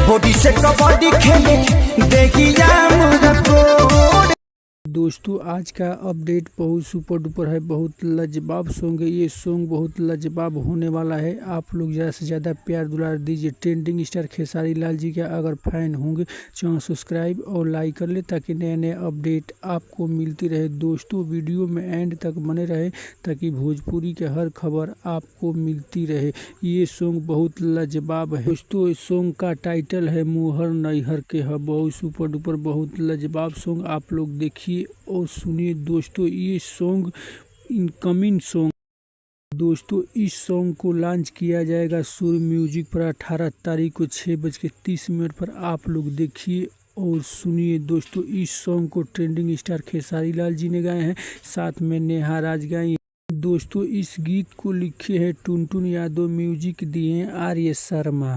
Body से कबड्डी खेले देखिया मुझको। दोस्तों आज का अपडेट बहुत सुपर डुपर है, बहुत लाजवाब सॉन्ग है। ये सॉन्ग बहुत लाजवाब होने वाला है। आप लोग ज़्यादा से ज़्यादा प्यार दुलार दीजिए। ट्रेंडिंग स्टार खेसारी लाल जी के अगर फैन होंगे चैनल सब्सक्राइब और लाइक कर ले ताकि नए नए अपडेट आपको मिलती रहे। दोस्तों वीडियो में एंड तक बने रहे ताकि भोजपुरी के हर खबर आपको मिलती रहे। ये सॉन्ग बहुत लाजवाब है। दोस्तों इस सॉन्ग का टाइटल है मोहर नैहर के है। बहुत सुपर डुपर बहुत लाजवाब सॉन्ग आप लोग देखिए और सुनिए। दोस्तों ये सॉन्ग इनकमिंग सॉन्ग। दोस्तों इस सॉन्ग को लॉन्च किया जाएगा सुर म्यूजिक पर 18 तारीख को 6:30 पर। आप लोग देखिए और सुनिए। दोस्तों इस सॉन्ग को ट्रेंडिंग स्टार खेसारी लाल जी ने गाए हैं, साथ में नेहा राज गाई। दोस्तों इस गीत को लिखे हैं टुनटुन यादव, म्यूजिक दिए हैं आर्य शर्मा।